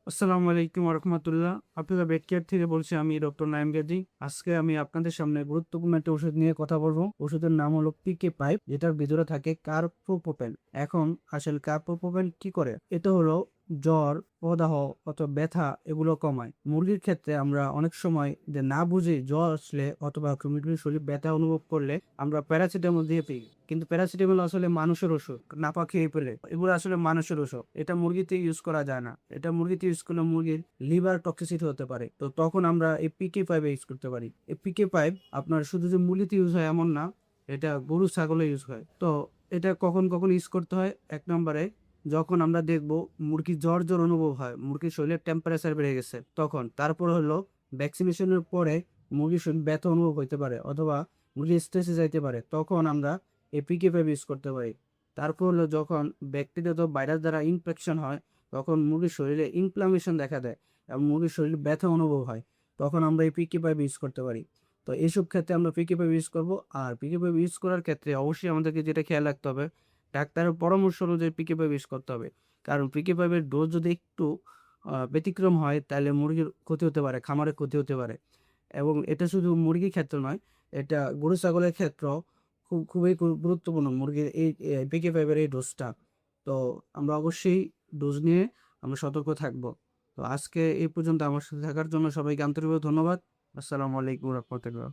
আসসালামু আলাইকুম রহমতুল্লাহ। আপনারা বেটকেয়ার থেকে বলছি, আমি ডক্টর নাইম গাজী। আজকে আমি আপনাদের সামনে গুরুত্বপূর্ণ একটা ওষুধ নিয়ে কথা বলবো। ওষুধের নাম হলো পিকে পাইপ, যেটার ভিতরে থাকে কার্বোপোপেন। এখন আসলে কার্বোপোপেন কি করে? এটা হলো জ্বর, প্রদাহ অথবা ব্যথা এগুলো কমায়। মুরগির ক্ষেত্রে আমরা অনেক সময় যে না বুঝে জ্বর আসলে অথবা মুরগির শরীর ব্যথা অনুভব করলে আমরা প্যারাসিটামল দিয়ে দিই, কিন্তু প্যারাসিটামল আসলে মানুষের ওষুধ, নাপা খেয়ে ফেলে। এগুলো আসলে মানুষের ওষুধ, এটা মুরগিতে ইউজ করা যায় না। এটা মুরগিতে ইউজ করলে মুরগির লিভার টক্সিসিটি হতে পারে। তো তখন আমরা এই পিকে পাইপ ইউজ করতে পারি। এই পিকে পাইপ আপনার শুধু যে মুরগিতে ইউজ হয় এমন না, এটা গরু ছাগলে ইউজ হয়। তো এটা কখন কখন ইউজ করতে হয়? এক নম্বরে, যখন আমরা দেখব মুরগির জ্বর জ্বর অনুভব হয়, মুরগির শরীরের টেম্পারেচার বেড়ে গেছে, তখন। তারপর হলো ভ্যাকসিনেশনের পরে মুরগির শরীর ব্যথা অনুভব হইতে পারে অথবা মুরগি স্ট্রেসে যাইতে পারে, তখন আমরা এপিকে ফাইভ ইউজ করতে পারি। তারপর হলো যখন ব্যাকটেরিয়া তো ভাইরাস দ্বারা ইনফেকশন হয়, তখন মুরগির শরীরে ইনফ্লামেশন দেখা দেয় এবং মুরগির শরীরে ব্যথা অনুভব হয়, তখন আমরা এই পিকে ফাইভ ইউজ করতে পারি। তো এইসব ক্ষেত্রে আমরা পিকে ফাইভ ইউজ করবো। আর পিকে ফাইভ ইউজ করার ক্ষেত্রে অবশ্যই আমাদেরকে যেটা খেয়াল রাখতে হবে, ডাক্তারের পরামর্শ অনুযায়ী পিকে ফাইভ ইউজ করতে হবে। কারণ পিকে ফাইভের ডোজ যদি একটু ব্যতিক্রম হয়, তাহলে মুরগির ক্ষতি হতে পারে, খামারের ক্ষতি হতে পারে। এবং এটা শুধু মুরগির ক্ষেত্রে নয়, এটা গরু ছাগলের ক্ষেত্রেও খুবই গুরুত্বপূর্ণ মুরগির এই পিকে ফাইভের এই ডোজটা। তো আমরা অবশ্যই ডোজ নিয়ে আমরা সতর্ক থাকব। তো আজকে এই পর্যন্ত আমার সাথে থাকার জন্য সবাইকে আন্তরিকভাবে ধন্যবাদ। আসসালামু আলাইকুম রহমতুল্লাহ।